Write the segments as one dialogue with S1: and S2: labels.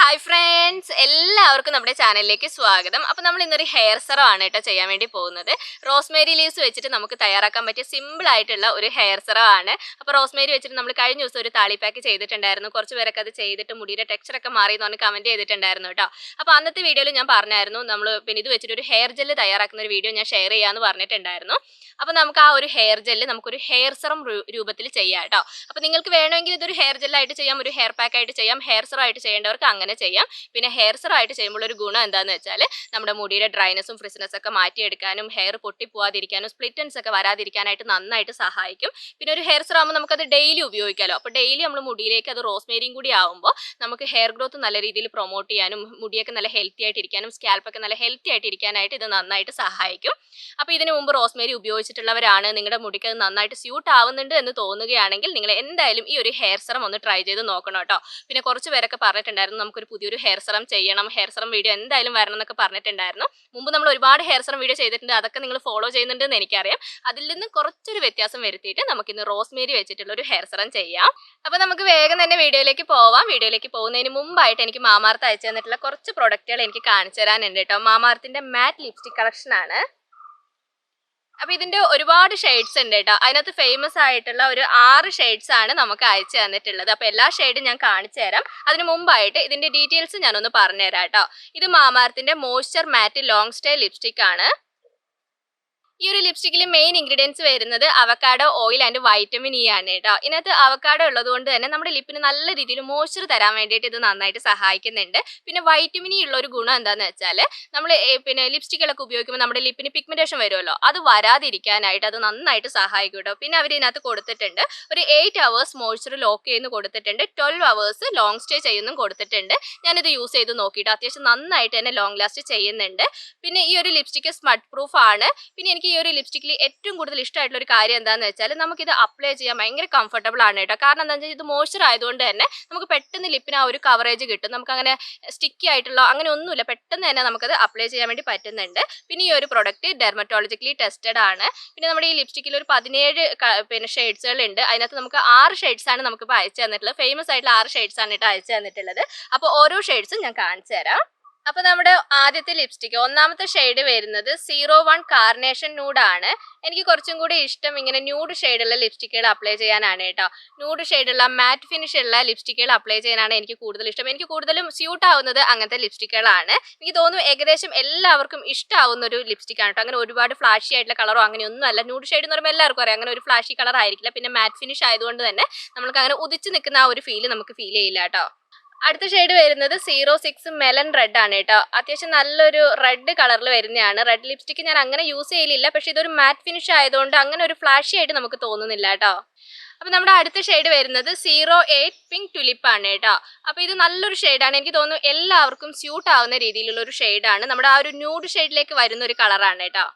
S1: Hi friends, എല്ലാവർക്കും നമ്മുടെ ചാനലിലേക്ക് സ്വാഗതം. അപ്പോൾ നമ്മൾ ഇന്നൊരു ഹെയർ സെറം ആണ് കേട്ടോ ചെയ്യാൻ വേണ്ടി പോകുന്നത്. റോസ്മേരി ലീവ്സ് വെച്ചിട്ട് നമുക്ക് തയ്യാറാക്കാൻ പറ്റിയ സിമ്പിൾ ആയിട്ടുള്ള ഒരു ഹെയർ സെറം ആണ്. അപ്പോൾ റോസ്മേരി വെച്ചിട്ട് നമ്മൾ കഴിഞ്ഞ ദിവസം ഒരു താളി പാക്ക് ചെയ്തിട്ടുണ്ടായിരുന്നു. കുറച്ച് പേരൊക്കെ അത് ചെയ്തിട്ട് മുടിയുടെ ടെക്സ്ചറൊക്കെ മാറി എന്ന് പറഞ്ഞ് കമൻറ്റ് ചെയ്തിട്ടുണ്ടായിരുന്നു കേട്ടോ. അപ്പോൾ അന്നത്തെ വീഡിയോയിൽ ഞാൻ പറഞ്ഞായിരുന്നു നമ്മൾ പിന്നെ ഇത് വെച്ചിട്ട് ഒരു ഹെയർ ജെല്ല് തയ്യാറാക്കുന്ന ഒരു വീഡിയോ ഞാൻ ഷെയർ ചെയ്യാമെന്ന് പറഞ്ഞിട്ടുണ്ടായിരുന്നു. അപ്പോൾ നമുക്ക് ആ ഒരു ഹെയർ ജെല്ല് നമുക്കൊരു ഹെയർ സെറം രൂപത്തിൽ ചെയ്യാം കേട്ടോ. അപ്പോൾ നിങ്ങൾക്ക് വേണമെങ്കിൽ ഇതൊരു ഹെയർ ജെല്ലായിട്ട് ചെയ്യാം, ഒരു ഹെയർ പാക്ക് ആയിട്ട് ചെയ്യാം, ഹെയർ സെറം ആയിട്ട് ചെയ്യേണ്ടവർക്ക് അങ്ങനെ ചെയ്യാം. പിന്നെ ഹെയർ സെറം ആയിട്ട് ചെയ്യുമ്പോൾ ഒരു ഗുണം എന്താണെന്ന് വെച്ചാൽ നമ്മുടെ മുടിയുടെ ഡ്രൈനെസ്സും ഫ്രിസിനെസ്സും ഒക്കെ മാറ്റിയെടുക്കാനും ഹെയർ പൊട്ടിപ്പോവാതിരിക്കാനും സ്പ്ലിറ്റ് എൻഡ്സ് ഒക്കെ വരാതിരിക്കാനായിട്ട് നന്നായിട്ട് സഹായിക്കും. പിന്നെ ഒരു ഹെയർ സെറം ആകുമ്പോൾ നമുക്കത് ഡെയിലി ഉപയോഗിക്കാമല്ലോ. അപ്പോൾ ഡെയിലി നമ്മൾ മുടിയിലേക്ക് അത് റോസ്മേരിയും കൂടി ആകുമ്പോൾ നമുക്ക് ഹെയർ ഗ്രോത്ത് നല്ല രീതിയിൽ പ്രൊമോട്ട് ചെയ്യാനും മുടിയൊക്കെ നല്ല ഹെൽത്തി ആയിട്ടിരിക്കാനും സ്കാൽപ്പൊക്കെ നല്ല ഹെൽത്തി ആയിട്ടിരിക്കാനായിട്ട് ഇത് നന്നായിട്ട് സഹായിക്കും. അപ്പോൾ ഇതിനു മുമ്പ് റോസ്മേരി ഉപയോഗിച്ചിട്ടുള്ളവരാണ്, നിങ്ങളുടെ മുടിക്ക് അത് നന്നായിട്ട് സ്യൂട്ട് ആവുന്നുണ്ട് എന്ന് തോന്നുകയാണെങ്കിൽ നിങ്ങൾ എന്തായാലും ഈ ഒരു ഹെയർ സെറം ഒന്ന് ട്രൈ ചെയ്ത് നോക്കണം കേട്ടോ. പിന്നെ കുറച്ച് പേരൊക്കെ പറഞ്ഞിട്ടുണ്ടായിരുന്നു നമുക്കൊരു പുതിയൊരു ഹെയർ സെറം ചെയ്യണം, ഹെയർ സെറം വീഡിയോ എന്തായാലും വരണം എന്നൊക്കെ പറഞ്ഞിട്ടുണ്ടായിരുന്നു. മുമ്പ് നമ്മൾ ഒരുപാട് ഹെയർ സെറം വീഡിയോ ചെയ്തിട്ടുണ്ട്, അതൊക്കെ നിങ്ങൾ ഫോളോ ചെയ്യുന്നുണ്ടെന്ന് എനിക്കറിയാം. അതിൽ നിന്ന് കുറച്ചൊരു വ്യത്യാസം വരുത്തിയിട്ട് നമുക്കിന്ന് റോസ്മേരി വെച്ചിട്ടുള്ള ഒരു ഹെയർ സെറം ചെയ്യാം. അപ്പോൾ നമുക്ക് വേഗം തന്നെ വീഡിയോയിലേക്ക് പോവാം. വീഡിയോയിലേക്ക് പോകുന്നതിന് മുമ്പായിട്ട് എനിക്ക് മാമാർത്ത് അയച്ചു തന്നിട്ടുള്ള കുറച്ച് പ്രൊഡക്റ്റുകൾ എനിക്ക് കാണിച്ചു തരാനുണ്ട് കേട്ടോ. മാമാർത്തിന്റെ മാറ്റ് ലിപ്സ്റ്റിക് കളക്ഷൻ ആണ്. അപ്പോൾ ഇതിന്റെ ഒരുപാട് ഷെയ്ഡ്സ് ഉണ്ട് കേട്ടോ. അതിനകത്ത് ഫേമസ് ആയിട്ടുള്ള ഒരു 6 ഷെയ്ഡ്സ് ആണ് നമുക്ക് അയച്ചു തന്നിട്ടുള്ളത്. അപ്പോൾ എല്ലാ ഷെയ്ഡും ഞാൻ കാണിച്ചു തരാം. അതിന് മുമ്പായിട്ട് ഇതിന്റെ ഡീറ്റെയിൽസ് ഞാനൊന്ന് പറഞ്ഞുതരാം കേട്ടോ. ഇത് മാമാർത്തിന്റെ moisture matte long stay lipstick ആണ്. ഈ ഒരു ലിപ്സ്റ്റിക്കിൽ മെയിൻ ഇൻഗ്രീഡിയൻസ് വരുന്നത് avocado oil and vitamin E ആണ് കേട്ടോ. ഇതിനകത്ത് അവക്കാഡോ ഉള്ളത് കൊണ്ട് തന്നെ നമ്മുടെ ലിപ്പിന് നല്ല രീതിയിൽ മോയ്സ്ചർ തരാൻ വേണ്ടിയിട്ട് ഇത് നന്നായിട്ട് സഹായിക്കുന്നുണ്ട്. പിന്നെ വൈറ്റമിൻ ഇ ഉള്ള ഒരു ഗുണം എന്താണെന്ന് വെച്ചാൽ നമ്മൾ പിന്നെ ലിപ്സ്റ്റിക്കുകളൊക്കെ ഉപയോഗിക്കുമ്പോൾ നമ്മുടെ ലിപ്പിന് പിഗ്മെന്റേഷൻ വരുമല്ലോ, അത് വരാതിരിക്കാനായിട്ട് അത് നന്നായിട്ട് സഹായിക്കും കേട്ടോ. പിന്നെ അവർ ഇതിനകത്ത് കൊടുത്തിട്ടുണ്ട് ഒരു 8 hours മോയ്സ്ചർ ലോക്ക് ചെയ്യുന്നു കൊടുത്തിട്ടുണ്ട്, 12 hours ലോങ് സ്റ്റേ ചെയ്യുന്നും കൊടുത്തിട്ടുണ്ട്. ഞാനിത് യൂസ് ചെയ്ത് നോക്കിയിട്ട് അത്യാവശ്യം നന്നായിട്ട് തന്നെ ലോങ് ലാസ്റ്റ് ചെയ്യുന്നുണ്ട്. പിന്നെ ഈ ഒരു ലിപ്സ്റ്റിക്ക് സ്മട്ട് പ്രൂഫ് ആണ്. പിന്നെ എനിക്ക് ഈ ഒരു ലിപ്സ്റ്റിക്കിൽ ഏറ്റവും കൂടുതൽ ഇഷ്ടമായിട്ടുള്ള ഒരു കാര്യം എന്താണെന്ന് വെച്ചാൽ നമുക്കിത് അപ്ലൈ ചെയ്യാൻ ഭയങ്കര കംഫർട്ടബിൾ ആണ് കേട്ടോ. കാരണം എന്താ വെച്ചാൽ ഇത് മോയ്സ്ചർ ആയതുകൊണ്ട് തന്നെ നമുക്ക് പെട്ടെന്ന് ലിപ്പിന് ആ ഒരു കവറേജ് കിട്ടും. നമുക്ക് അങ്ങനെ സ്റ്റിക്കി ആയിട്ടുള്ള അങ്ങനെ ഒന്നുമില്ല, പെട്ടെന്ന് തന്നെ നമുക്കത് അപ്ലൈ ചെയ്യാൻ വേണ്ടി പറ്റുന്നുണ്ട്. പിന്നെ ഈ ഒരു പ്രൊഡക്റ്റ് ഡെർമറ്റോളജിക്കലി ടെസ്റ്റഡ് ആണ്. പിന്നെ നമ്മുടെ ഈ ലിപ്സ്റ്റിക്കിൽ ഒരു 17 പിന്നെ ഷെയ്ഡ്സുകൾ ഉണ്ട്. അതിനകത്ത് നമുക്ക് 6 ഷെയ്ഡ്സ് ആണ് നമുക്കിപ്പോൾ അയച്ചു തന്നിട്ടുള്ളത്. ഫേമസ് ആയിട്ടുള്ള 6 ഷെയ്ഡ്സ് ആണ് കേട്ടോ അയച്ചു തന്നിട്ടുള്ളത്. അപ്പോൾ ഓരോ ഷെയ്ഡ്സും ഞാൻ കാണിച്ചു തരാം. അപ്പോൾ നമ്മുടെ ആദ്യത്തെ ലിപ്സ്റ്റിക്ക് ഒന്നാമത്തെ ഷെയ്ഡ് വരുന്നത് 01 കാർണേഷൻ ന്യൂഡ് ആണ്. എനിക്ക് കുറച്ചും കൂടി ഇഷ്ടം ഇങ്ങനെ ന്യൂഡ് ഷെയ്ഡുള്ള ലിപ്സ്റ്റിക്കുകൾ അപ്ലൈ ചെയ്യാനാണ് കേട്ടോ. ന്യൂഡ് ഷെയ്ഡുള്ള മാറ്റ് ഫിനിഷ് ഉള്ള ലിപ്സ്റ്റിക്കുകൾ അപ്ലൈ ചെയ്യാനാണ് എനിക്ക് കൂടുതൽ ഇഷ്ടം. എനിക്ക് കൂടുതലും സ്യൂട്ട് ആവുന്നത് അങ്ങനത്തെ ലിപ്സ്റ്റിക്കുകളാണ്. എനിക്ക് തോന്നുന്നു ഏകദേശം എല്ലാവർക്കും ഇഷ്ടമാവുന്ന ഒരു ലിപ്സ്റ്റിക്കാണ് കേട്ടോ. അങ്ങനെ ഒരുപാട് ഫ്ലാഷി ആയിട്ടുള്ള കളറോ അങ്ങനെയൊന്നും അല്ല. ന്യൂഡ് ഷെയ്ഡ് എന്ന് പറയുമ്പോൾ എല്ലാവർക്കും അറിയാം അങ്ങനെ ഒരു ഫ്ലാഷി കളർ ആയിരിക്കില്ല. പിന്നെ മാറ്റ് ഫിനിഷ് ആയതുകൊണ്ട് തന്നെ നമുക്ക് അങ്ങനെ ഉദിച്ച് നിൽക്കുന്ന ആ ഒരു ഫീല് നമുക്ക് ഫീൽ ചെയ്യില്ല കേട്ടോ. അടുത്ത ഷെയ്ഡ് വരുന്നത് 06 മെലൺ റെഡ് ആണ് കേട്ടോ. അത്യാവശ്യം നല്ലൊരു റെഡ് കളറിൽ വരുന്നതാണ്. റെഡ് ലിപ്സ്റ്റിക്ക് ഞാൻ അങ്ങനെ യൂസ് ചെയ്യലില്ല, പക്ഷെ ഇതൊരു മാറ്റ് ഫിനിഷ് ആയതുകൊണ്ട് അങ്ങനെ ഒരു ഫ്ലാഷി ആയിട്ട് നമുക്ക് തോന്നുന്നില്ല കേട്ടോ. അപ്പൊ നമ്മുടെ അടുത്ത ഷെയ്ഡ് വരുന്നത് 08 പിങ്ക് ടുലിപ്പ് ആണ് കേട്ടോ. അപ്പൊ ഇത് നല്ലൊരു ഷെയ്ഡാണ്. എനിക്ക് തോന്നുന്നു എല്ലാവർക്കും സ്യൂട്ട് ആവുന്ന രീതിയിലുള്ള ഒരു ഷെയ്ഡാണ്. നമ്മുടെ ആ ഒരു ന്യൂഡ് ഷെയ്ഡിലേക്ക് വരുന്ന ഒരു കളറാണ് കേട്ടോ.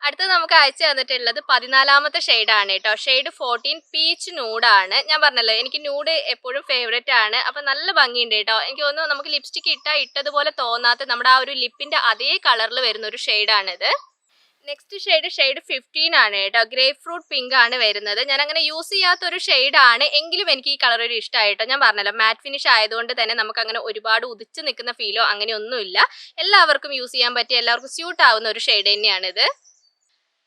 S1: അടുത്തത് നമുക്ക് അയച്ചു തന്നിട്ടുള്ളത് 14ാമത്തെ ഷെയ്ഡാണ് കേട്ടോ. ഷെയ്ഡ് 14 പീച്ച് ന്യൂഡാണ്. ഞാൻ പറഞ്ഞല്ലോ എനിക്ക് ന്യൂഡ് എപ്പോഴും ഫേവറേറ്റ് ആണ്. അപ്പം നല്ല ഭംഗിയുണ്ട് കേട്ടോ. എനിക്ക് തോന്നുന്നു നമുക്ക് ലിപ്സ്റ്റിക്ക് ഇട്ടതുപോലെ തോന്നാത്ത നമ്മുടെ ആ ഒരു ലിപ്പിന്റെ അതേ കളറിൽ വരുന്ന ഒരു ഷെയ്ഡാണിത്. നെക്സ്റ്റ് ഷെയ്ഡ് 15 ആണ് കേട്ടോ. ഗ്രേപ്പ് ഫ്രൂട്ട് പിങ്ക് ആണ് വരുന്നത്. ഞാൻ അങ്ങനെ യൂസ് ചെയ്യാത്ത ഒരു ഷെയ്ഡാണ്, എങ്കിലും എനിക്ക് ഈ കളർ ഒരു ഇഷ്ടമായിട്ടോ. ഞാൻ പറഞ്ഞല്ലോ മാറ്റ് ഫിനിഷ് ആയതുകൊണ്ട് തന്നെ നമുക്ക് അങ്ങനെ ഒരുപാട് ഉദിച്ച് നിൽക്കുന്ന ഫീലോ അങ്ങനെയൊന്നുമില്ല. എല്ലാവർക്കും യൂസ് ചെയ്യാൻ പറ്റിയ എല്ലാവർക്കും സ്യൂട്ട് ആവുന്ന ഒരു ഷെയ്ഡ് തന്നെയാണിത്.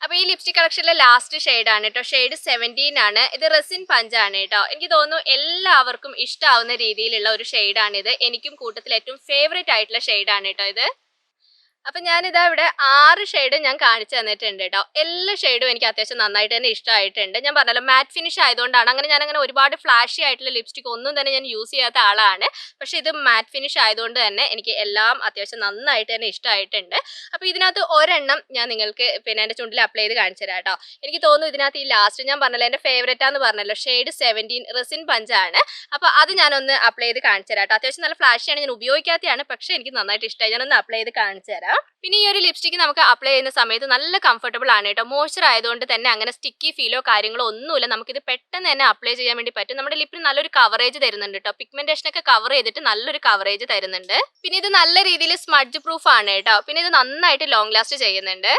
S1: അപ്പോൾ ഈ ലിപ്സ്റ്റിക് കളക്ഷനിലെ ലാസ്റ്റ് ഷെയ്ഡാണ് കേട്ടോ. ഷെയ്ഡ് 17 ആണ്. ഇത് റെസിൻ പഞ്ച് ആണ് കേട്ടോ. എനിക്ക് തോന്നുന്നു എല്ലാവർക്കും ഇഷ്ടമാവുന്ന രീതിയിലുള്ള ഒരു ഷെയ്ഡാണിത്. എനിക്കും കൂട്ടത്തിൽ ഏറ്റവും ഫേവറേറ്റ് ആയിട്ടുള്ള ഷെയ്ഡാണ് കേട്ടോ ഇത്. അപ്പം ഞാനിതാ ഇവിടെ 6 ഷെയ്ഡ് ഞാൻ കാണിച്ചു തന്നിട്ടുണ്ട് കേട്ടോ. എല്ലാ ഷെയ്ഡും എനിക്ക് അത്യാവശ്യം നന്നായിട്ട് തന്നെ ഇഷ്ടമായിട്ടുണ്ട്. ഞാൻ പറഞ്ഞല്ലോ മാറ്റ് ഫിനിഷ് ആയതുകൊണ്ടാണ് ഞാനങ്ങനെ ഒരുപാട് ഫ്ലാഷി ആയിട്ടുള്ള ലിപ്സ്റ്റിക് ഒന്നും തന്നെ ഞാൻ യൂസ് ചെയ്യാത്ത ആളാണ്. പക്ഷേ ഇത് മാറ്റ് ഫിനിഷ് ആയതുകൊണ്ട് തന്നെ എനിക്ക് എല്ലാം അത്യാവശ്യം നന്നായിട്ട് തന്നെ ഇഷ്ടമായിട്ടുണ്ട്. അപ്പോൾ ഇതിനകത്ത് ഒരെണ്ണം ഞാൻ നിങ്ങൾക്ക് പിന്നെ എൻ്റെ ചുണ്ടിൽ അപ്ലൈ ചെയ്ത് കാണിച്ചു തരാം കേട്ടോ. എനിക്ക് തോന്നുന്നു ഇതിനകത്ത് ഈ ലാസ്റ്റ് ഞാൻ പറഞ്ഞല്ലോ എൻ്റെ ഫേവറേറ്റാന്ന് പറഞ്ഞല്ലോ ഷെയ്ഡ് 17 റെസിൻ പഞ്ചാണ്. അപ്പോൾ അത് ഞാനൊന്ന് അപ്ലൈ ചെയ്ത് കാണിച്ചു തരാം കേട്ടോ. അത്യാവശ്യം നല്ല ഫ്ലാഷിയാണ്, ഞാൻ ഉപയോഗിക്കാത്തതാണ്, പക്ഷേ എനിക്ക് നന്നായിട്ട് ഇഷ്ടമായി. ഞാനൊന്ന് അപ്ലൈ ചെയ്ത് കാണിച്ചു തരാം. പിന്നെ ഈ ഒരു ലിപ്സ്റ്റിക്ക് നമുക്ക് അപ്ലൈ ചെയ്യുന്ന സമയത്ത് നല്ല കംഫർട്ടബിൾ ആണ് കേട്ടോ. മോയ്സ്ചർ ആയതുകൊണ്ട് തന്നെ അങ്ങനെ സ്റ്റിക്കി ഫീലോ കാര്യങ്ങളോ ഒന്നുമില്ല. നമുക്കിത് പെട്ടെന്ന് തന്നെ അപ്ലൈ ചെയ്യാൻ വേണ്ടി പറ്റും. നമ്മുടെ ലിപ്പിന് നല്ലൊരു കവറേജ് തരുന്നുണ്ട് കേട്ടോ. പിഗ്മെന്റേഷനൊക്കെ കവർ ചെയ്തിട്ട് നല്ലൊരു കവറേജ് തരുന്നുണ്ട്. പിന്നെ ഇത് നല്ല രീതിയിൽ സ്മഡ്ജ് പ്രൂഫ് ആണ് കേട്ടോ. പിന്നെ ഇത് നന്നായിട്ട് ലോങ് ലാസ്റ്റ് ചെയ്യുന്നുണ്ട്.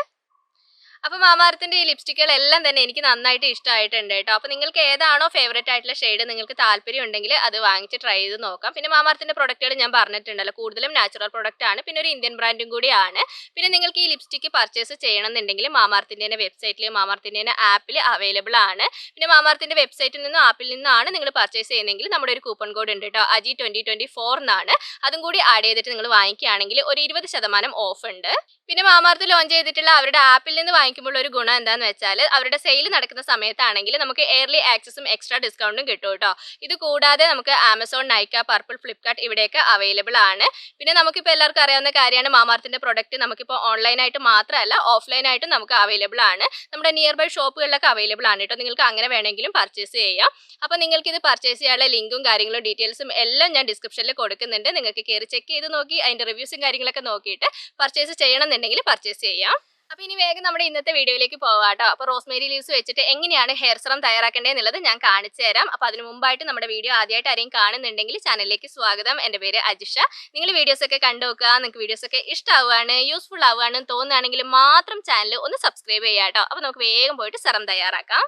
S1: അപ്പോൾ മാമാർത്തിന്റെ ഈ ലിപ്സ്റ്റിക്കുകളെല്ലാം തന്നെ എനിക്ക് നന്നായിട്ട് ഇഷ്ടമായിട്ടുണ്ട് കേട്ടോ. അപ്പോൾ നിങ്ങൾക്ക് ഏതാണോ ഫേവറേറ്റ് ആയിട്ടുള്ള ഷെയ്ഡ് നിങ്ങൾക്ക് താല്പര്യം ഉണ്ടെങ്കിൽ അത് വാങ്ങിച്ച് ട്രൈ ചെയ്ത് നോക്കാം. പിന്നെ മാമാർത്തിന്റെ പ്രൊഡക്റ്റുകൾ ഞാൻ പറഞ്ഞിട്ടുണ്ടല്ലോ, കൂടുതലും നാച്ചുറൽ പ്രൊഡക്റ്റ് ആണ്, പിന്നെ ഒരു ഇന്ത്യൻ ബ്രാൻഡും കൂടിയാണ്. പിന്നെ നിങ്ങൾക്ക് ഈ ലിപ്സ്റ്റിക്ക് പർച്ചേസ് ചെയ്യണമെന്നുണ്ടെങ്കിൽ മാമാർത്തിന്റെ വെബ്സൈറ്റിൽ മാമാർത്തിന്റെ ആപ്പിൽ അവൈലബിൾ ആണ്. പിന്നെ മാമാർത്തിന്റെ വെബ്സൈറ്റിൽ നിന്നും ആപ്പിൽ നിന്നാണ് നിങ്ങൾ പർച്ചേസ് ചെയ്യുന്നതെങ്കിൽ നമ്മുടെ ഒരു കൂപ്പൺ കോഡ് ഉണ്ട് കേട്ടോ, അജി 2024 എന്നാണ്. അതും കൂടി ആഡ് ചെയ്തിട്ട് നിങ്ങൾ വാങ്ങിക്കുകയാണെങ്കിൽ ഒരു 20% ഓഫ് ഉണ്ട്. പിന്നെ മാമാർത്ത് ലോഞ്ച് ചെയ്തിട്ടുള്ള അവരുടെ ആപ്പിൽ നിന്ന് വാങ്ങിക്കുമ്പോൾ ഒരു ഗുണം എന്താണെന്ന് വെച്ചാൽ അവരുടെ സെയിൽ നടക്കുന്ന സമയത്താണെങ്കിൽ നമുക്ക് എയർലി ആക്സസും എക്സ്ട്രാ ഡിസ്കൗണ്ടും കിട്ടും കേട്ടോ. ഇത് കൂടാതെ നമുക്ക് ആമസോൺ, നൈക്ക, പർപ്പിൾ, ഫ്ലിപ്കാർട്ട് ഇവിടെയൊക്കെ അവൈലബിൾ ആണ്. പിന്നെ നമുക്കിപ്പോൾ എല്ലാവർക്കും അറിയാവുന്ന കാര്യമാണ് മാമാർത്തിന്റെ പ്രൊഡക്റ്റ് നമുക്കിപ്പോൾ ഓൺലൈനായിട്ട് മാത്രമല്ല ഓഫ്ലൈനായിട്ടും നമുക്ക് അവൈലബിൾ ആണ്. നമ്മുടെ നിയർ ബൈ ഷോപ്പുകളിലൊക്കെ അവൈലബിൾ ആണ് കേട്ടോ. നിങ്ങൾക്ക് അങ്ങനെ വേണമെങ്കിലും പർച്ചേസ് ചെയ്യാം. അപ്പോൾ നിങ്ങൾക്ക് ഇത് പർച്ചേസ് ചെയ്യാനുള്ള ലിങ്കും കാര്യങ്ങളും ഡീറ്റെയിൽസും എല്ലാം ഞാൻ ഡിസ്ക്രിപ്ഷനിൽ കൊടുക്കുന്നുണ്ട്. നിങ്ങൾക്ക് കയറി ചെക്ക് ചെയ്ത് നോക്കി അതിൻ്റെ റിവ്യൂസും കാര്യങ്ങളൊക്കെ നോക്കിയിട്ട് പർച്ചേസ് ചെയ്യണമെന്നുണ്ടെങ്കിൽ പർച്ചേസ് ചെയ്യാം. അപ്പോൾ ഇനി വേഗം നമ്മുടെ ഇന്നത്തെ വീഡിയോയിലേക്ക് പോവാട്ടോ. അപ്പോൾ റോസ്മേരി ലീവ്സ് വെച്ചിട്ട് എങ്ങനെയാണ് ഹെയർ സെറം തയ്യാറാക്കേണ്ടതെന്നുള്ളത് ഞാൻ കാണിച്ചു തരാം. അപ്പോൾ അതിന് മുമ്പായിട്ട് നമ്മുടെ വീഡിയോ ആദ്യമായിട്ട് ആരെയും കാണുന്നുണ്ടെങ്കിൽ ചാനലിലേക്ക് സ്വാഗതം. എൻ്റെ പേര് അജിഷ. നിങ്ങൾ വീഡിയോസൊക്കെ കണ്ടു നോക്കുക. നിങ്ങൾക്ക് വീഡിയോസൊക്കെ ഇഷ്ടമാവുകയാണ്, യൂസ്ഫുൾ ആവുകയാണെന്ന് തോന്നുകയാണെങ്കിൽ മാത്രം ചാനൽ ഒന്ന് സബ്സ്ക്രൈബ് ചെയ്യാം കേട്ടോ. അപ്പോൾ നമുക്ക് വേഗം പോയിട്ട് സെറം തയ്യാറാക്കാം.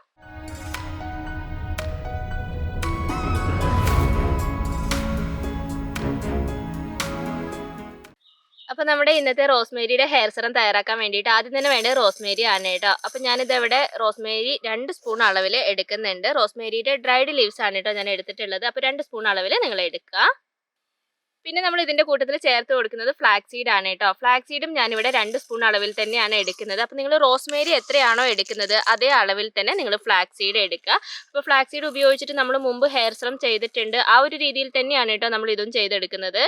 S1: അപ്പോൾ നമ്മുടെ ഇന്നത്തെ റോസ്മേരിയുടെ ഹെയർ സെറം തയ്യാറാക്കാൻ വേണ്ടിയിട്ട് ആദ്യം തന്നെ വേണ്ടത് റോസ്മേരി ആണ് കേട്ടോ. അപ്പോൾ ഞാനിതവിടെ റോസ്മേരി 2 സ്പൂൺ അളവിൽ എടുക്കുന്നുണ്ട്. റോസ്മേരിയുടെ ഡ്രൈഡ് ലീവ്സ് ആണ് കേട്ടോ ഞാൻ എടുത്തിട്ടുള്ളത്. അപ്പോൾ 2 സ്പൂൺ അളവിൽ നിങ്ങൾ എടുക്കുക. പിന്നെ നമ്മൾ ഇതിൻ്റെ കൂട്ടത്തിൽ ചേർത്ത് കൊടുക്കുന്നത് ഫ്ലാക്സ് സീഡ് ആണ് കേട്ടോ. ഫ്ലാക്സ് സീഡും ഞാനിവിടെ 2 സ്പൂൺ അളവിൽ തന്നെയാണ് എടുക്കുന്നത്. അപ്പോൾ നിങ്ങൾ റോസ്മേരി എത്രയാണോ എടുക്കുന്നത് അതേ അളവിൽ തന്നെ നിങ്ങൾ ഫ്ലാക്സ് സീഡ് എടുക്കുക. അപ്പോൾ ഫ്ലാക്സ് സീഡ് ഉപയോഗിച്ചിട്ട് നമ്മൾ മുമ്പ് ഹെയർ സെറം ചെയ്തിട്ടുണ്ട്, ആ ഒരു രീതിയിൽ തന്നെയാണ് കേട്ടോ നമ്മൾ ഇതും ചെയ്തെടുക്കുന്നത്.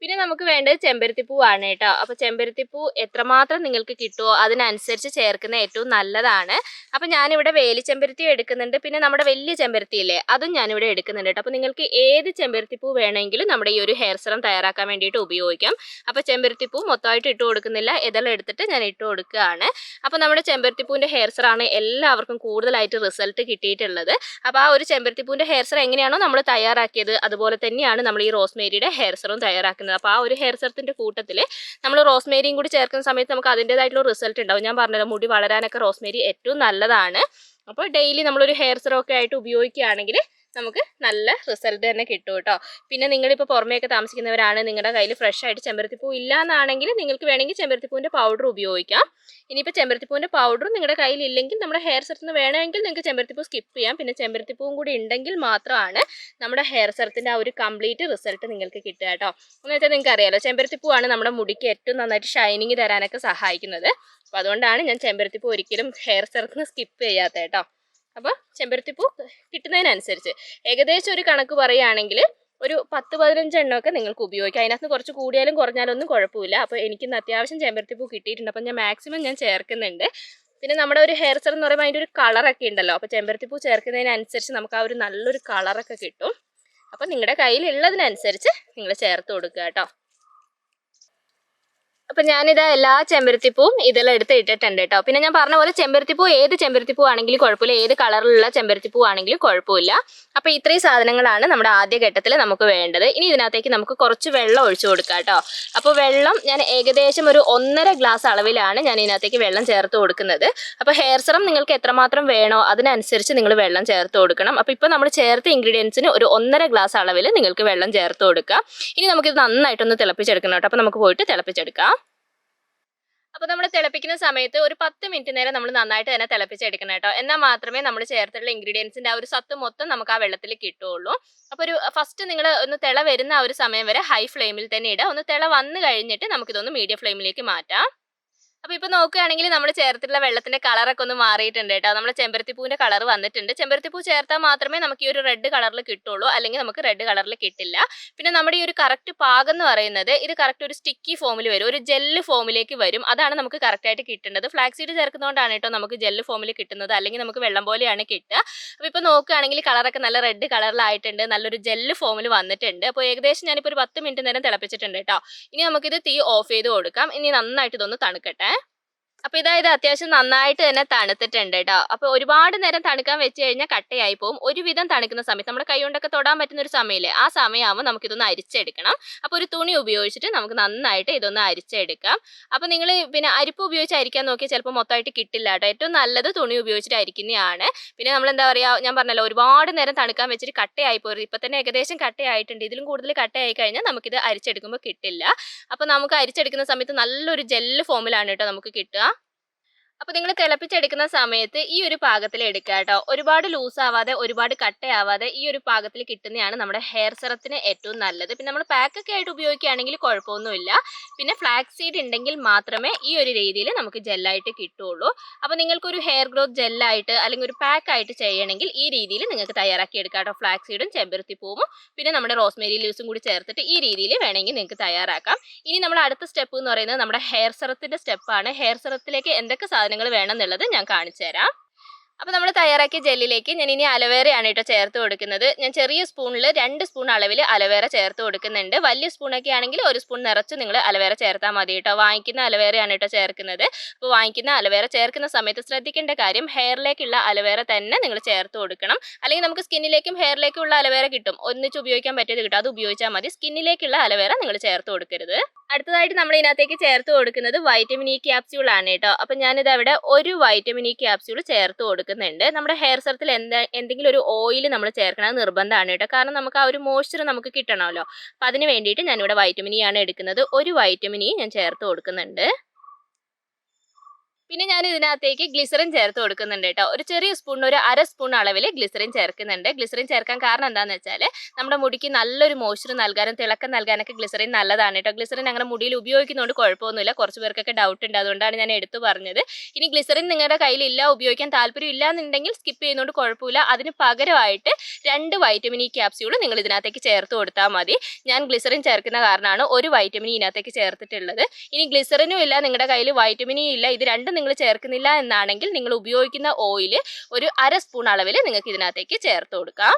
S1: പിന്നെ നമുക്ക് വേണ്ടത് ചെമ്പരത്തിപ്പൂവാണ് കേട്ടോ. അപ്പോൾ ചെമ്പരത്തിപ്പൂ എത്രമാത്രം നിങ്ങൾക്ക് കിട്ടുമോ അതിനനുസരിച്ച് ചേർക്കുന്ന ഏറ്റവും നല്ലതാണ്. അപ്പോൾ ഞാനിവിടെ വേലി ചെമ്പരത്തി എടുക്കുന്നുണ്ട്, പിന്നെ നമ്മുടെ വലിയ ചെമ്പരത്തി ഇല്ലേ അതും ഞാനിവിടെ എടുക്കുന്നുണ്ട് കേട്ടോ. അപ്പോൾ നിങ്ങൾക്ക് ഏത് ചെമ്പരത്തിപ്പൂ വേണമെങ്കിലും നമ്മുടെ ഈ ഒരു ഹെയർ സെറം തയ്യാറാക്കാൻ വേണ്ടിയിട്ട് ഉപയോഗിക്കാം. അപ്പോൾ ചെമ്പരത്തിപ്പൂ മൊത്തമായിട്ട് ഇട്ട് കൊടുക്കുന്നില്ല, ഇതെല്ലാം എടുത്തിട്ട് ഞാൻ ഇട്ട് കൊടുക്കുകയാണ്. അപ്പോൾ നമ്മുടെ ചെമ്പരത്തിപ്പൂവിൻ്റെ ഹെയർ സെറാണ് എല്ലാവർക്കും കൂടുതലായിട്ട് റിസൾട്ട് കിട്ടിയിട്ടുള്ളത്. അപ്പോൾ ആ ഒരു ചെമ്പരത്തിപ്പൂവിൻ്റെ ഹെയർ സെറം എങ്ങനെയാണോ നമ്മൾ തയ്യാറാക്കിയത് അതുപോലെ തന്നെയാണ് നമ്മൾ ഈ റോസ്മേരിയുടെ ഹെയർ സെറും തയ്യാറാക്കുന്നത്. അപ്പോൾ ആ ഒരു ഹെയർ സെറത്തിൻ്റെ കൂട്ടത്തിൽ നമ്മൾ റോസ്മേരിയും കൂടി ചേർക്കുന്ന സമയത്ത് നമുക്ക് അതിൻ്റേതായിട്ടുള്ള റിസൾട്ട് ഉണ്ടാവും. ഞാൻ പറഞ്ഞല്ലോ, മുടി വളരാനൊക്കെ റോസ്മേരി ഏറ്റവും നല്ലതാണ്. അപ്പോൾ ഡെയിലി നമ്മളൊരു ഹെയർ സെറമൊക്കെ ആയിട്ട് ഉപയോഗിക്കുകയാണെങ്കിൽ നമുക്ക് നല്ല റിസൾട്ട് തന്നെ കിട്ടും കേട്ടോ. പിന്നെ നിങ്ങളിപ്പോൾ പുറമേയൊക്കെ താമസിക്കുന്നവരാണ്, നിങ്ങളുടെ കയ്യിൽ ഫ്രഷ് ആയിട്ട് ചെമ്പരത്തിപ്പൂ ഇല്ല എന്നാണെങ്കിൽ നിങ്ങൾക്ക് വേണമെങ്കിൽ ചെമ്പരത്തിപ്പൂവിൻ്റെ പൗഡർ ഉപയോഗിക്കാം. ഇനിയിപ്പോൾ ചെമ്പരത്തിപ്പൂവിൻ്റെ പൗഡറും നിങ്ങളുടെ കയ്യിൽ ഇല്ലെങ്കിൽ നമ്മുടെ ഹെയർ സെറത്തിന് വേണമെങ്കിൽ നിങ്ങൾക്ക് ചെമ്പരത്തിപ്പൂ സ്കിപ്പ് ചെയ്യാം. പിന്നെ ചെമ്പരത്തിപ്പൂവും കൂടി ഉണ്ടെങ്കിൽ മാത്രമാണ് നമ്മുടെ ഹെയർ സെറത്തിൻ്റെ ആ ഒരു കംപ്ലീറ്റ് റിസൾട്ട് നിങ്ങൾക്ക് കിട്ടുക കേട്ടോ. എന്ന് വെച്ചാൽ നിങ്ങൾക്ക് അറിയാമല്ലോ, ചെമ്പരത്തിപ്പൂവാണ് നമ്മുടെ മുടിക്ക് ഏറ്റവും നന്നായിട്ട് ഷൈനിങ് തരാനൊക്കെ സഹായിക്കുന്നത്. അപ്പോൾ അതുകൊണ്ടാണ് ഞാൻ ചെമ്പരത്തിപ്പൂ ഒരിക്കലും ഹെയർ സെറത്തിന് സ്കിപ്പ് ചെയ്യാത്തത് കേട്ടോ. അപ്പോൾ ചെമ്പരത്തിപ്പൂ കിട്ടുന്നതിനനുസരിച്ച് ഏകദേശം ഒരു കണക്ക് പറയുകയാണെങ്കിൽ ഒരു 10-15 എണ്ണമൊക്കെ നിങ്ങൾക്ക് ഉപയോഗിക്കാം. അതിനകത്ത് കുറച്ച് കൂടിയാലും കുറഞ്ഞാലും ഒന്നും കുഴപ്പമില്ല. അപ്പോൾ എനിക്കിന്ന് അത്യാവശ്യം ചെമ്പരത്തിപ്പൂ കിട്ടിയിട്ടുണ്ട്, അപ്പോൾ ഞാൻ മാക്സിമം ഞാൻ ചേർക്കുന്നുണ്ട്. പിന്നെ നമ്മുടെ ഒരു ഹെയർ സെറം എന്ന് പറയുമ്പോൾ അതിൻ്റെ ഒരു കളറൊക്കെ ഉണ്ടല്ലോ, അപ്പോൾ ചെമ്പരത്തിപ്പൂ ചേർക്കുന്നതിനനുസരിച്ച് നമുക്ക് ആ ഒരു നല്ലൊരു കളറൊക്കെ കിട്ടും. അപ്പോൾ നിങ്ങളുടെ കയ്യിലുള്ളതിനനുസരിച്ച് നിങ്ങൾ ചേർത്ത് കൊടുക്കുക കേട്ടോ. അപ്പം ഞാനിതാ എല്ലാ ചെമ്പരത്തിപ്പൂവും ഇതെല്ലാം എടുത്ത് ഇട്ടിട്ടുണ്ട് കേട്ടോ. പിന്നെ ഞാൻ പറഞ്ഞ പോലെ ചെമ്പരത്തിപ്പൂ ഏത് ചെമ്പരത്തിപ്പൂ ആണെങ്കിലും കുഴപ്പമില്ല, ഏത് കളറിലുള്ള ചെമ്പരത്തിപ്പൂ ആണെങ്കിലും കുഴപ്പമില്ല. അപ്പോൾ ഇത്രയും സാധനങ്ങളാണ് നമ്മുടെ ആദ്യ ഘട്ടത്തിൽ നമുക്ക് വേണ്ടത്. ഇനി ഇതിനകത്തേക്ക് നമുക്ക് കുറച്ച് വെള്ളം ഒഴിച്ചു കൊടുക്കാം കേട്ടോ. അപ്പോൾ വെള്ളം ഞാൻ ഏകദേശം ഒരു 1.5 ഗ്ലാസ് അളവിലാണ് ഞാൻ ഇതിനകത്തേക്ക് വെള്ളം ചേർത്ത് കൊടുക്കുന്നത്. അപ്പോൾ ഹെയർ സെറം നിങ്ങൾക്ക് എത്രമാത്രം വേണോ അതിനനുസരിച്ച് നിങ്ങൾ വെള്ളം ചേർത്ത് കൊടുക്കണം. അപ്പോൾ ഇപ്പോൾ നമ്മൾ ചേർത്ത ഇൻഗ്രീഡിയൻസിന് ഒരു 1.5 ഗ്ലാസ് അളവിൽ നിങ്ങൾക്ക് വെള്ളം ചേർത്ത് കൊടുക്കാം. ഇനി നമുക്കിത് നന്നായിട്ടൊന്ന് തിളപ്പിച്ചെടുക്കണം കേട്ടോ. അപ്പോൾ നമുക്ക് പോയിട്ട് തിളപ്പിച്ചെടുക്കാം. അപ്പോൾ നമ്മൾ തിളപ്പിക്കുന്ന സമയത്ത് ഒരു 10 മിനിറ്റ് നേരം നമ്മൾ നന്നായിട്ട് തന്നെ തിളപ്പിച്ചെടുക്കണം കേട്ടോ. എന്നാൽ മാത്രമേ നമ്മൾ ചേർത്തിട്ടുള്ള ഇൻഗ്രീഡിയൻസിൻ്റെ ആ ഒരു സത്ത് മൊത്തം നമുക്ക് ആ വെള്ളത്തിൽ കിട്ടുകയുള്ളൂ. അപ്പോൾ ഒരു ഫസ്റ്റ് നിങ്ങൾ ഒന്ന് തിള വരുന്ന ആ ഒരു സമയം വരെ ഹൈ ഫ്ലെയിമിൽ തന്നെ ഇടുക. ഒന്ന് തിള വന്നു കഴിഞ്ഞിട്ട് നമുക്കിതൊന്ന് മീഡിയം ഫ്ലെയിമിലേക്ക് മാറ്റാം. അപ്പോൾ ഇപ്പോൾ നോക്കുകയാണെങ്കിൽ നമ്മൾ ചേർത്തിട്ടുള്ള വെള്ളത്തിൻ്റെ കളറൊക്കെ ഒന്ന് മാറിയിട്ടുണ്ട് കേട്ടോ. നമ്മുടെ ചെമ്പരത്തിപ്പൂവിൻ്റെ കളർ വന്നിട്ടുണ്ട്. ചെമ്പരത്തിപ്പൂ ചേർത്താൽ മാത്രമേ നമുക്ക് ഈ ഒരു റെഡ് കളറിൽ കിട്ടുള്ളൂ, അല്ലെങ്കിൽ നമുക്ക് റെഡ് കളറിൽ കിട്ടില്ല. പിന്നെ നമ്മുടെ ഈ ഒരു കറക്റ്റ് പാകം എന്ന് പറയുന്നത് ഇത് കറക്റ്റ് ഒരു സ്റ്റിക്കി ഫോമിൽ വരും, ഒരു ജെല്ല് ഫോമിലേക്ക് വരും. അതാണ് നമുക്ക് കറക്റ്റായിട്ട് കിട്ടേണ്ടത്. ഫ്ലാക്സ് സീഡ് ചേർക്കുന്നതുകൊണ്ടാണ് കേട്ടോ നമുക്ക് ജെല്ല് ഫോമിൽ കിട്ടുന്നത്, അല്ലെങ്കിൽ നമുക്ക് വെള്ളം പോലെയാണ് കിട്ടുക. അപ്പോൾ ഇപ്പോൾ നോക്കുകയാണെങ്കിൽ കളറൊക്കെ നല്ല റെഡ് കളറിലായിട്ടുണ്ട്, നല്ലൊരു ജെല്ല് ഫോമിൽ വന്നിട്ടുണ്ട്. അപ്പോൾ ഏകദേശം ഞാനിപ്പോൾ ഒരു 10 മിനിറ്റ് നേരം തിളപ്പിച്ചിട്ടുണ്ട് കേട്ടോ. ഇനി നമുക്കിത് തീ ഓഫ് ചെയ്ത് കൊടുക്കാം. ഇനി നന്നായിട്ട് ഇതൊന്ന് തണുക്കട്ടെ. അപ്പൊ ഇത് അത്യാവശ്യം നന്നായിട്ട് തന്നെ തണുത്തിട്ടുണ്ട് കേട്ടോ. അപ്പൊ ഒരുപാട് നേരം തണുക്കാൻ വെച്ച് കഴിഞ്ഞാൽ കട്ടയായി പോകും. ഒരുവിധം തണുക്കുന്ന സമയത്ത് നമ്മുടെ കൈ കൊണ്ടൊക്കെ തൊടാൻ പറ്റുന്ന ഒരു സമയമില്ലേ, ആ സമയമാകുമ്പോൾ നമുക്കിതൊന്ന് അരിച്ചെടുക്കണം. അപ്പൊ ഒരു തുണി ഉപയോഗിച്ചിട്ട് നമുക്ക് നന്നായിട്ട് ഇതൊന്ന് അരിച്ചെടുക്കാം. അപ്പൊ നിങ്ങൾ പിന്നെ അരിപ്പ് ഉപയോഗിച്ച് അരിക്കാൻ നോക്കിയാൽ ചിലപ്പോൾ മൊത്തമായിട്ട് കിട്ടില്ല കേട്ടോ. ഏറ്റവും നല്ലത് തുണി ഉപയോഗിച്ചിട്ട് അരിക്കുന്നതാണ്. പിന്നെ നമ്മൾ എന്താ പറയാ, ഞാൻ പറഞ്ഞല്ലോ ഒരുപാട് നേരം തണുക്കാൻ വെച്ചിട്ട് കട്ടയായി പോരുത്. ഇപ്പൊ തന്നെ ഏകദേശം കട്ടയായിട്ടുണ്ട്. ഇതിലും കൂടുതൽ കട്ടയായി കഴിഞ്ഞാൽ നമുക്കിത് അരിച്ചെടുക്കുമ്പോൾ കിട്ടില്ല. അപ്പൊ നമുക്ക് അരിച്ചെടുക്കുന്ന സമയത്ത് നല്ലൊരു ജെല്ല് ഫോമിലാണ് കേട്ടോ നമുക്ക് കിട്ടുക. അപ്പൊ നിങ്ങൾ തിളപ്പിച്ചെടുക്കുന്ന സമയത്ത് ഈ ഒരു പാകത്തിൽ എടുക്കുക കേട്ടോ. ഒരുപാട് ലൂസ് ആവാതെ ഒരുപാട് കട്ടയാവാതെ ഈ ഒരു പാകത്തിൽ കിട്ടുന്നതാണ് നമ്മുടെ ഹെയർ സെറത്തിന് ഏറ്റവും നല്ലത്. പിന്നെ നമ്മൾ പാക്കൊക്കെ ആയിട്ട് ഉപയോഗിക്കുകയാണെങ്കിൽ കുഴപ്പമൊന്നുമില്ല. പിന്നെ ഫ്ലാക്സ് സീഡ് ഉണ്ടെങ്കിൽ മാത്രമേ ഈ ഒരു രീതിയിൽ നമുക്ക് ജെല്ലായിട്ട് കിട്ടുള്ളൂ. അപ്പൊ നിങ്ങൾക്കൊരു ഹെയർ ഗ്രോത്ത് ജെല്ലായിട്ട് അല്ലെങ്കിൽ ഒരു പാക്ക് ആയിട്ട് ചെയ്യണമെങ്കിൽ ഈ രീതിയിൽ നിങ്ങൾക്ക് തയ്യാറാക്കി എടുക്കാം കേട്ടോ. ഫ്ലാക്സ് സീഡും ചെമ്പരത്തിപ്പൂവും പിന്നെ നമ്മുടെ റോസ്മേരി ലീവ്സും കൂടി ചേർത്തിട്ട് ഈ രീതിയിൽ വേണമെങ്കിൽ നിങ്ങൾക്ക് തയ്യാറാക്കാം. ഇനി നമ്മുടെ അടുത്ത സ്റ്റെപ്പ് എന്ന് പറയുന്നത് നമ്മുടെ ഹെയർ സെറത്തിന്റെ സ്റ്റെപ്പാണ്. ഹെയർ സെറത്തിലേക്ക് എന്തൊക്കെ സാധനങ്ങൾ വേണം എന്നുള്ളത് ഞാൻ കാണിച്ചു തരാം. അപ്പോൾ നമ്മൾ തയ്യാറാക്കിയ ജെല്ലിലേക്ക് ഞാൻ ഇനി അലോവേറയാണ് കേട്ടോ ചേർത്ത് കൊടുക്കുന്നത്. ഞാൻ ചെറിയ സ്പൂണിൽ 2 സ്പൂൺ അളവിൽ അലോവേറ ചേർത്ത് കൊടുക്കുന്നുണ്ട്. വലിയ സ്പൂണൊക്കെ ആണെങ്കിൽ 1 സ്പൂൺ നിറച്ച് നിങ്ങൾ അലോവേറ ചേർത്താൽ മതി കേട്ടോ. വാങ്ങിക്കുന്ന അലോവേറയാണ് കേട്ടോ ചേർക്കുന്നത്. അപ്പോൾ വാങ്ങിക്കുന്ന അലോവേറ ചേർക്കുന്ന സമയത്ത് ശ്രദ്ധിക്കേണ്ട കാര്യം ഹെയറിലേക്കുള്ള അലോവേറ തന്നെ നിങ്ങൾ ചേർത്ത് കൊടുക്കണം. അല്ലെങ്കിൽ നമുക്ക് സ്കിന്നിലേക്കും ഹെയറിലേക്കും ഉള്ള അലോവേറ കിട്ടും, ഒന്നിച്ച് ഉപയോഗിക്കാൻ പറ്റിയത് കിട്ടും, അത് ഉപയോഗിച്ചാൽ മതി. സ്കിന്നിലേക്കുള്ള അലോവേറ നിങ്ങൾ ചേർത്ത് കൊടുക്കരുത്. അടുത്തതായിട്ട് നമ്മൾ ഇതിനകത്തേക്ക് ചേർത്ത് കൊടുക്കുന്നത് വൈറ്റമിൻ ഇ ക്യാപ്സ്യൂൾ ആണ് കേട്ടോ. അപ്പം ഞാനിത് അവിടെ ഒരു വൈറ്റമിൻ ഇ ക്യാപ്സ്യൂൾ ചേർത്ത് കൊടുക്കുന്നുണ്ട്. നമ്മുടെ ഹെയർ സെറത്തിൽ എന്തെങ്കിലും ഒരു ഓയിൽ നമ്മൾ ചേർക്കണത് നിർബന്ധമാണ് കേട്ടോ. കാരണം നമുക്ക് ആ ഒരു മോയ്സ്ചർ നമുക്ക് കിട്ടണമല്ലോ. അപ്പം അതിന് വേണ്ടിയിട്ട് ഞാനിവിടെ വൈറ്റമിൻ ഇ ആണ് എടുക്കുന്നത്. ഒരു വൈറ്റമിൻ ഇ ഞാൻ ചേർത്ത് കൊടുക്കുന്നുണ്ട്. പിന്നെ ഞാൻ ഇതിനകത്തേക്ക് ഗ്ലിസറിൻ ചേർത്ത് കൊടുക്കുന്നുണ്ട് കേട്ടോ. ഒരു ചെറിയ സ്പൂണിന് ഒരു 1/2 സ്പൂൺ അളവിൽ ഗ്ലിസറിൻ ചേർക്കുന്നുണ്ട്. ഗ്ലിസറിൻ ചേർക്കാൻ കാരണം എന്താണെന്ന് വെച്ചാൽ നമ്മുടെ മുടിക്ക് നല്ലൊരു മോയ്സ്ചർ നൽകാനും തിളക്കം നൽകാനൊക്കെ ഗ്ലിസറിൻ നല്ലതാണ് കേട്ടോ. ഗ്ലിസറിൻ അങ്ങനെ മുടിയിൽ ഉപയോഗിക്കുന്നതുകൊണ്ട് കുഴപ്പമൊന്നുമില്ല. കുറച്ച് പേർക്കൊക്കെ ഡൗട്ട് ഉണ്ട്, അതുകൊണ്ടാണ് ഞാൻ എടുത്തു പറഞ്ഞത്. ഇനി ഗ്ലിസറിൻ നിങ്ങളുടെ കയ്യിലില്ല, ഉപയോഗിക്കാൻ താല്പര്യം ഇല്ല എന്നുണ്ടെങ്കിൽ സ്കിപ്പ് ചെയ്യുന്നതുകൊണ്ട് കുഴപ്പമില്ല. അതിന് പകരമായിട്ട് 2 വൈറ്റമിൻ ഇ ക്യാപ്സ്യൂൾ നിങ്ങൾ ഇതിനകത്തേക്ക് ചേർത്ത് കൊടുത്താൽ മതി. ഞാൻ ഗ്ലിസറിൻ ചേർക്കുന്ന കാരണമാണ് ഒരു വൈറ്റമിൻ ഇതിനകത്തേക്ക് ചേർത്തിട്ടുള്ളത്. ഇനി ഗ്ലിസറിനും ഇല്ല, നിങ്ങളുടെ കയ്യിൽ വൈറ്റമിൻ ഇ ഇല്ല, ഇത് രണ്ടും നിങ്ങൾ ചേർക്കുന്നില്ല എന്നാണെങ്കിൽ നിങ്ങൾ ഉപയോഗിക്കുന്ന ഓയിൽ ഒരു 1/2 സ്പൂൺ അളവിൽ നിങ്ങൾക്ക് ഇതിനകത്തേക്ക് ചേർത്ത് കൊടുക്കാം.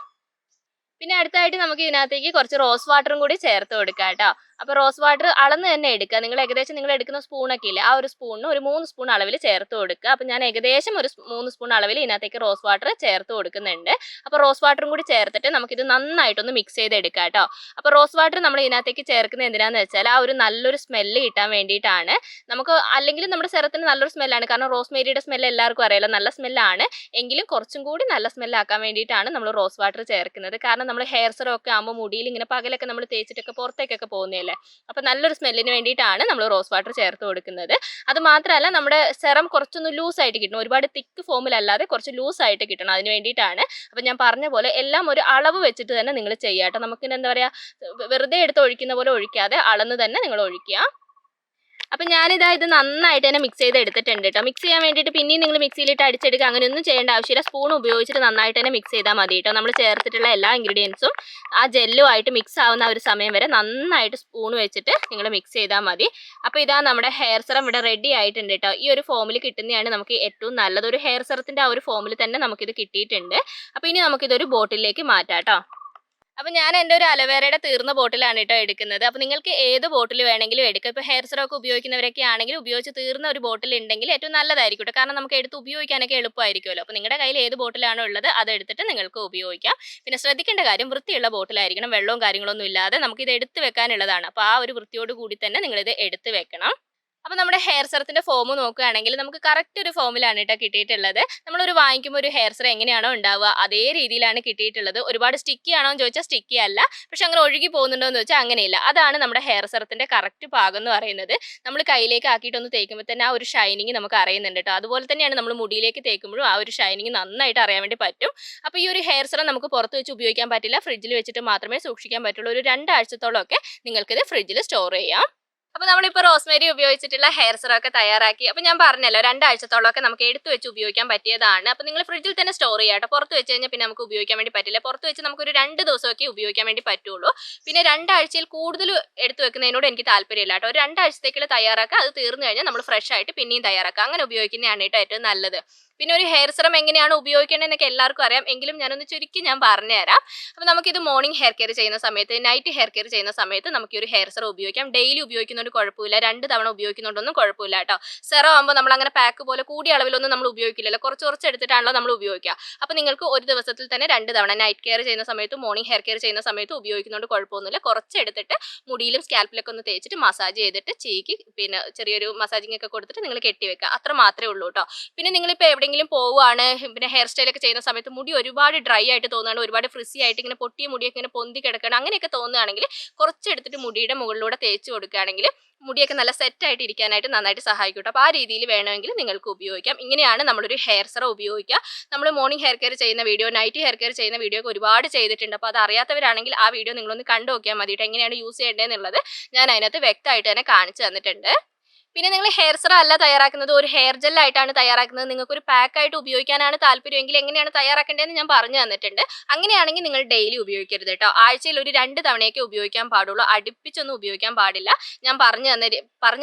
S1: പിന്നെ അടുത്തായിട്ട് നമുക്ക് ഇതിനകത്തേക്ക് കുറച്ച് റോസ് വാട്ടറും കൂടി ചേർത്ത് കൊടുക്കാം കേട്ടോ. അപ്പോൾ റോസ് വാട്ടർ അളന്ന് തന്നെ എടുക്കുക. നിങ്ങൾ ഏകദേശം നിങ്ങൾ എടുക്കുന്ന സ്പൂണൊക്കെ ഇല്ലേ, ആ ഒരു സ്പൂണിന് ഒരു 3 സ്പൂൺ അളവിൽ ചേർത്ത് കൊടുക്കുക. അപ്പോൾ ഞാൻ ഏകദേശം ഒരു 3 സ്പൂൺ അളവിൽ ഇതിനകത്തേക്ക് റോസ് വാട്ടർ ചേർത്ത് കൊടുക്കുന്നുണ്ട്. അപ്പോൾ റോസ് വാട്ടറും കൂടി ചേർത്തിട്ട് നമുക്കിത് നന്നായിട്ടൊന്ന് മിക്സ് ചെയ്തെടുക്കാം കേട്ടോ. അപ്പോൾ റോസ് വാട്ടർ നമ്മൾ ഇതിനകത്തേക്ക് ചേർക്കുന്നത് എന്തിനാന്ന് വെച്ചാൽ ആ ഒരു നല്ലൊരു സ്മെല്ല് കിട്ടാൻ വേണ്ടിയിട്ടാണ്. നമുക്ക് അല്ലെങ്കിൽ നമ്മുടെ സെറത്തിന് നല്ലൊരു സ്മെല്ലാണ്, കാരണം റോസ്മേരിയുടെ സ്മെല്ല് എല്ലാവർക്കും അറിയാലോ, നല്ല സ്മെല്ലാണ്. എങ്കിലും കുറച്ചും കൂടി നല്ല സ്മെല്ലാക്കാൻ വേണ്ടിയിട്ടാണ് നമ്മൾ റോസ് വാട്ടർ ചേർക്കുന്നത്. കാരണം നമ്മൾ ഹെയർ സെറം ഒക്കെ ആകുമ്പോൾ മുടിയിൽ ഇങ്ങനെ പകലൊക്കെ നമ്മൾ തേച്ചിട്ടൊക്കെ പുറത്തേക്കൊക്കെ പോകുന്നതല്ലേ, അപ്പൊ നല്ലൊരു സ്മെല്ലിന് വേണ്ടിയിട്ടാണ് നമ്മൾ റോസ് വാട്ടർ ചേർത്ത് കൊടുക്കുന്നത്. അത് മാത്രമല്ല നമ്മുടെ സെറം കുറച്ചൊന്ന് ലൂസ് ആയിട്ട് കിട്ടണം, ഒരുപാട് തിക്ക് ഫോമിലല്ലാതെ കുറച്ച് ലൂസ് ആയിട്ട് കിട്ടണം, അതിന് വേണ്ടിയിട്ടാണ്. അപ്പൊ ഞാൻ പറഞ്ഞ പോലെ എല്ലാം ഒരു അളവ് വെച്ചിട്ട് തന്നെ നിങ്ങൾ ചെയ്യാട്ടോ. നമുക്കിന് എന്താ പറയാ, വെറുതെ എടുത്ത് ഒഴിക്കുന്ന പോലെ ഒഴിക്കാതെ അളന്ന് തന്നെ നിങ്ങൾ ഒഴിക്കുക. അപ്പം ഞാനിതാ ഇത് നന്നായിട്ട് തന്നെ മിക്സ് ചെയ്ത് എടുത്തിട്ടുണ്ട് കേട്ടോ. മിക്സ് ചെയ്യാൻ വേണ്ടിയിട്ട് പിന്നെയും നിങ്ങൾ മിക്സിയിലിട്ട് അടിച്ചെടുക്കുക, അങ്ങനെയൊന്നും ചെയ്യേണ്ട ആവശ്യമില്ല. സ്പൂൺ ഉപയോഗിച്ചിട്ട് നന്നായിട്ട് തന്നെ മിക്സ് ചെയ്താൽ മതി കേട്ടോ. നമ്മൾ ചേർത്തിട്ടുള്ള എല്ലാ ഇൻഗ്രീഡിയൻസും ആ ജെല്ലുമായിട്ട് മിക്സ് ആവുന്ന ഒരു സമയം വരെ നന്നായിട്ട് സ്പൂൺ വെച്ചിട്ട് നിങ്ങൾ മിക്സ് ചെയ്താൽ മതി. അപ്പോൾ ഇതാ നമ്മുടെ ഹെയർ സെറം ഇവിടെ റെഡി ആയിട്ടുണ്ട് കേട്ടോ. ഈ ഒരു ഫോമിൽ കിട്ടുന്നതാണ് നമുക്ക് ഏറ്റവും നല്ലത്. ഒരു ഹെയർ സെറത്തിൻ്റെ ആ ഒരു ഫോമിൽ തന്നെ നമുക്കിത് കിട്ടിയിട്ടുണ്ട്. അപ്പോൾ ഇനി നമുക്കിതൊരു ബോട്ടിലേക്ക് മാറ്റാം കേട്ടോ. അപ്പോൾ ഞാൻ എൻ്റെ ഒരു അലോവേറയുടെ തീർന്ന ബോട്ടിലാണ് കേട്ടോ എടുക്കുന്നത്. അപ്പോൾ നിങ്ങൾക്ക് ഏത് ബോട്ടിൽ വേണമെങ്കിലും എടുക്കാം. ഇപ്പോൾ ഹെയർ സെറം ഒക്കെ ഉപയോഗിക്കുന്നവരൊക്കെ ആണെങ്കിൽ ഉപയോഗിച്ച് തീർന്ന ഒരു ബോട്ടിൽ ഉണ്ടെങ്കിൽ ഏറ്റവും നല്ലതായിരിക്കും കേട്ടോ. കാരണം നമുക്ക് എടുത്ത് ഉപയോഗിക്കാനൊക്കെ എളുപ്പമായിരിക്കുമല്ലോ. അപ്പോൾ നിങ്ങളുടെ കയ്യിൽ ഏത് ബോട്ടിലാണോ ഉള്ളത് അതെടുത്തിട്ട് നിങ്ങൾക്ക് ഉപയോഗിക്കാം. പിന്നെ ശ്രദ്ധിക്കേണ്ട കാര്യം വൃത്തിയുള്ള ബോട്ടിലായിരിക്കണം, വെള്ളവും കാര്യങ്ങളൊന്നും ഇല്ലാതെ നമുക്കിത് എടുത്ത് വെക്കാനുള്ളതാണ്. അപ്പോൾ ആ ഒരു വൃത്തിയോട് കൂടി തന്നെ നിങ്ങളിത് എടുത്ത് വെക്കണം. അപ്പോൾ നമ്മുടെ ഹെയർ സെറത്തിന്റെ ഫോം നോക്കുകയാണെങ്കിൽ നമുക്ക് കറക്റ്റ് ഒരു ഫോമിലാണ് കേട്ടോ കിട്ടിയിട്ടുള്ളത്. നമ്മളൊരു വാങ്ങിക്കുമ്പോൾ ഒരു ഹെയർ സെറം എങ്ങനെയാണോ ഉണ്ടാവുക അതേ രീതിയിലാണ് കിട്ടിയിട്ടുള്ളത്. ഒരുപാട് സ്റ്റിക്കി ആണോ എന്ന് ചോദിച്ചാൽ സ്റ്റിക്കി അല്ല, പക്ഷെ അങ്ങനെ ഒഴുകി പോകുന്നുണ്ടോ എന്ന് ചോദിച്ചാൽ അങ്ങനെയില്ല. അതാണ് നമ്മുടെ ഹെയർ സെറത്തിന്റെ കറക്റ്റ് പാകം എന്ന് പറയുന്നത്. നമ്മൾ കയ്യിലേക്ക് ആക്കിയിട്ടൊന്ന് തേക്കുമ്പോൾ തന്നെ ആ ഒരു ഷൈനിങ് നമുക്ക് അറിയുന്നുണ്ട് കേട്ടോ. അതുപോലെ തന്നെയാണ് നമ്മൾ മുടിയിലേക്ക് തേക്കുമ്പോഴും ആ ഒരു ഷൈനിങ് നന്നായിട്ട് അറിയാൻ വേണ്ടി പറ്റും. അപ്പോൾ ഈ ഒരു ഹെയർ സെറം നമുക്ക് പുറത്ത് വെച്ച് ഉപയോഗിക്കാൻ പറ്റില്ല, ഫ്രിഡ്ജിൽ വെച്ചിട്ട് മാത്രമേ സൂക്ഷിക്കാൻ പറ്റുള്ളൂ. ഒരു 2 ആഴ്ചത്തോളമൊക്കെ നിങ്ങൾക്കിത് ഫ്രിഡ്ജിൽ സ്റ്റോർ ചെയ്യാം. അപ്പോൾ നമ്മളിപ്പോൾ റോസ്മേരി ഉപയോഗിച്ചിട്ടുള്ള ഹെയർ സെറം ഒക്കെ തയ്യാറാക്കി. അപ്പോൾ ഞാൻ പറഞ്ഞല്ലോ 2 ആഴ്ചത്തോളമൊക്കെ നമുക്ക് എടുത്ത് വെച്ച് ഉപയോഗിക്കാൻ പറ്റിയതാണ്. അപ്പോൾ നിങ്ങൾ ഫ്രിഡ്ജിൽ തന്നെ സ്റ്റോർ ചെയ്യാം കേട്ടോ. പുറത്ത് വെച്ച് കഴിഞ്ഞാൽ പിന്നെ നമുക്ക് ഉപയോഗിക്കാൻ വേണ്ടി പറ്റില്ല. പുറത്ത് വെച്ച് നമുക്കൊരു 2 ദിവസമൊക്കെ ഉപയോഗിക്കാൻ വേണ്ടി പറ്റുള്ളൂ. പിന്നെ 2 ആഴ്ചയിൽ കൂടുതൽ എടുത്ത് വെക്കുന്നതിനോട് എനിക്ക് താല്പര്യമില്ല കേട്ടോ. ഒരു 2 ആഴ്ചത്തേക്കുള്ള തയ്യാറാക്കുക, അത് തീർന്നു കഴിഞ്ഞാൽ നമ്മൾ ഫ്രഷ് ആയിട്ട് പിന്നെയും തയ്യാറാക്കുക, അങ്ങനെ ഉപയോഗിക്കുന്നതാണ് കേട്ടോ ഏറ്റവും നല്ലത്. പിന്നെ ഒരു ഹെയർ സെറം എങ്ങനെയാണ് ഉപയോഗിക്കേണ്ടതെന്നൊക്കെ എല്ലാവർക്കും അറിയാം, എങ്കിലും ഞാനൊന്ന് ചുരുക്കി ഞാൻ പറഞ്ഞുതരാം. അപ്പോൾ നമുക്കിത് മോർണിംഗ് ഹെയർ കെയർ ചെയ്യുന്ന സമയത്ത്, നൈറ്റ് ഹെയർ കെയർ ചെയ്യുന്ന സമയത്ത് നമുക്ക് ഈ ഒരു ഹെയർ സെറം ഉപയോഗിക്കാം. ഡെയിലി ഉപയോഗിക്കുന്നതുകൊണ്ട് കുഴപ്പമില്ല, 2 തവണ ഉപയോഗിക്കുന്നതുകൊണ്ടൊന്നും കുഴപ്പമില്ല കേട്ടോ. സെറം ആകുമ്പോൾ നമ്മൾ അങ്ങനെ പാക്ക് പോലെ കൂടിയ അളവിലൊന്നും നമ്മൾ ഉപയോഗിക്കില്ലല്ലോ, കുറച്ച് എടുത്തിട്ടാണല്ലോ നമ്മൾ ഉപയോഗിക്കുക. അപ്പോൾ നിങ്ങൾക്ക് ഒരു ദിവസത്തിൽ തന്നെ 2 തവണ നൈറ്റ് കെയർ ചെയ്യുന്ന സമയത്ത് മോർണിംഗ് ഹെയർ കെയർ ചെയ്യുന്ന സമയത്ത് ഉപയോഗിക്കുന്നതുകൊണ്ട് കുഴപ്പമൊന്നുമില്ല. കുറച്ച് എടുത്തിട്ട് മുടിയിലും സ്കാൽപ്പിലൊക്കെ ഒന്ന് തേച്ചിട്ട് മസാജ് ചെയ്തിട്ട് ചീക്ക് പിന്നെ ചെറിയൊരു മസാജിങ് ഒക്കെ കൊടുത്തിട്ട് നിങ്ങൾ കെട്ടി വെക്കുക. അത്ര മാത്രമേ ഉള്ളൂ കേട്ടോ. പിന്നെ നിങ്ങളിപ്പോൾ എവിടെയെങ്കിലും പോവുകയാണ്, പിന്നെ ഹെയർ സ്റ്റൈലൊക്കെ ചെയ്യുന്ന സമയത്ത് മുടി ഒരുപാട് ഡ്രൈ ആയിട്ട് തോന്നുകയാണ്, ഒരുപാട് ഫ്രിസി ആയിട്ട് ഇങ്ങനെ പൊട്ടിയ മുടിയൊക്കെ ഇങ്ങനെ പൊന്തി കിടക്കണം, അങ്ങനെയൊക്കെ തോന്നുകയാണെങ്കിൽ കുറച്ചെടുത്തിട്ട് മുടിയുടെ മുകളിലൂടെ തേച്ച് കൊടുക്കുകയാണെങ്കിൽ മുടിയൊക്കെ നല്ല സെറ്റ് ആയിട്ട് ഇരിക്കാനായിട്ട് നന്നായിട്ട് സഹായിക്കും കേട്ടോ. അപ്പോൾ ആ രീതിയിൽ വേണമെങ്കിൽ നിങ്ങൾക്ക് ഉപയോഗിക്കാം. ഇങ്ങനെയാണ് നമ്മളൊരു ഹെയർ സെറം ഉപയോഗിക്കുക. നമ്മൾ മോർണിംഗ് ഹെയർ കെയർ ചെയ്യുന്ന വീഡിയോ, നൈറ്റ് ഹെയർ കെയർ ചെയ്യുന്ന വീഡിയോ ഒക്കെ ഒരുപാട് ചെയ്തിട്ടുണ്ട്. അപ്പോൾ അത് അറിയാത്തവരാണെങ്കിൽ ആ വീഡിയോ നിങ്ങളൊന്ന് കണ്ടു നോക്കിയാൽ മതി കേട്ടോ. എങ്ങനെയാണ് യൂസ് ചെയ്യേണ്ടതെന്നുള്ളത് ഞാൻ അതിനകത്ത് വ്യക്തമായിട്ട് തന്നെ കാണിച്ചു തന്നിട്ടുണ്ട്. പിന്നെ നിങ്ങൾ ഹെയർ സെറം അല്ല തയ്യാറാക്കുന്നത്, ഒരു ഹെയർ ജെൽ ആയിട്ടാണ് തയ്യാറാക്കുന്നത്, നിങ്ങൾക്ക് ഒരു പാക്ക് ആയിട്ട് ഉപയോഗിക്കാനാണ് താല്പര്യമെങ്കിൽ എങ്ങനെയാണ് തയ്യാറാക്കേണ്ടതെന്ന് ഞാൻ പറഞ്ഞു തന്നിട്ടുണ്ട്. അങ്ങനെയാണെങ്കിൽ നിങ്ങൾ ഡെയിലി ഉപയോഗിക്കരുത് കേട്ടോ. ആഴ്ചയിൽ ഒരു 2 തവണയൊക്കെ ഉപയോഗിക്കാൻ പാടുള്ളൂ, അടുപ്പിച്ചൊന്നും ഉപയോഗിക്കാൻ പാടില്ല. ഞാൻ പറഞ്ഞു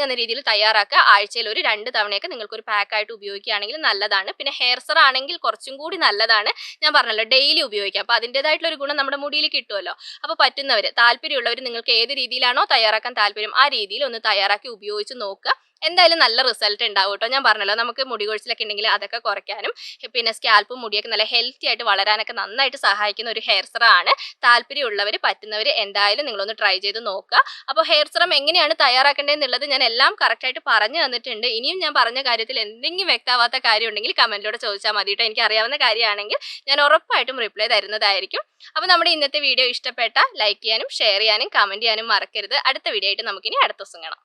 S1: തന്ന രീതിയിൽ തയ്യാറാക്കുക. ആഴ്ചയിൽ ഒരു 2 തവണയൊക്കെ നിങ്ങൾക്ക് ഒരു പാക്ക് ആയിട്ട് ഉപയോഗിക്കുകയാണെങ്കിൽ നല്ലതാണ്. പിന്നെ ഹെയർ സെറം ആണെങ്കിൽ കുറച്ചും കൂടി നല്ലതാണ്. ഞാൻ പറഞ്ഞല്ലോ, ഡെയിലി ഉപയോഗിക്കാം. അപ്പോൾ അതിൻ്റെതായിട്ടുള്ള ഒരു ഗുണം നമ്മുടെ മുടിയിൽ കിട്ടുമല്ലോ. അപ്പോൾ പറ്റുന്നവർ, താല്പര്യമുള്ളവർ, നിങ്ങൾക്ക് ഏത് രീതിയിലാണോ തയ്യാറാക്കാൻ താല്പര്യം ആ രീതിയിൽ ഒന്ന് തയ്യാറാക്കി ഉപയോഗിച്ച് നോക്കുക. എന്തായാലും നല്ല റിസൾട്ട് ഉണ്ടാവും കേട്ടോ. ഞാൻ പറഞ്ഞല്ലോ, നമുക്ക് മുടി കൊഴിച്ചിലൊക്കെ ഉണ്ടെങ്കിൽ അതൊക്കെ കുറയ്ക്കാനും പിന്നെ സ്കാൽപ്പും മുടിയൊക്കെ നല്ല ഹെൽത്തി ആയിട്ട് വളരാനൊക്കെ നന്നായിട്ട് സഹായിക്കുന്ന ഒരു ഹെയർ സെറം ആണ്. താല്പര്യമുള്ളവർ, പറ്റുന്നവർ എന്തായാലും നിങ്ങളൊന്ന് ട്രൈ ചെയ്ത് നോക്കുക. അപ്പോൾ ഹെയർ സെറം എങ്ങനെയാണ് തയ്യാറാക്കേണ്ടതെന്നുള്ളത് ഞാൻ എല്ലാം കറക്റ്റായിട്ട് പറഞ്ഞു തന്നിട്ടുണ്ട്. ഇനിയും ഞാൻ പറഞ്ഞ കാര്യത്തിൽ എന്തെങ്കിലും വ്യക്തമാവാത്ത കാര്യം ഉണ്ടെങ്കിൽ കമൻറ്റിലൂടെ ചോദിച്ചാൽ മതി കേട്ടോ. എനിക്ക് അറിയാവുന്ന കാര്യമാണെങ്കിൽ ഞാൻ ഉറപ്പായിട്ടും റിപ്ലൈ തരുന്നതായിരിക്കും. അപ്പോൾ നമ്മുടെ ഇന്നത്തെ വീഡിയോ ഇഷ്ടപ്പെട്ട ലൈക്ക് ചെയ്യാനും ഷെയർ ചെയ്യാനും കമൻറ്റ് ചെയ്യാനും മറക്കരുത്. അടുത്ത വീഡിയോ ആയിട്ട് നമുക്കിനി അടുത്ത ദിവസം കാണാം.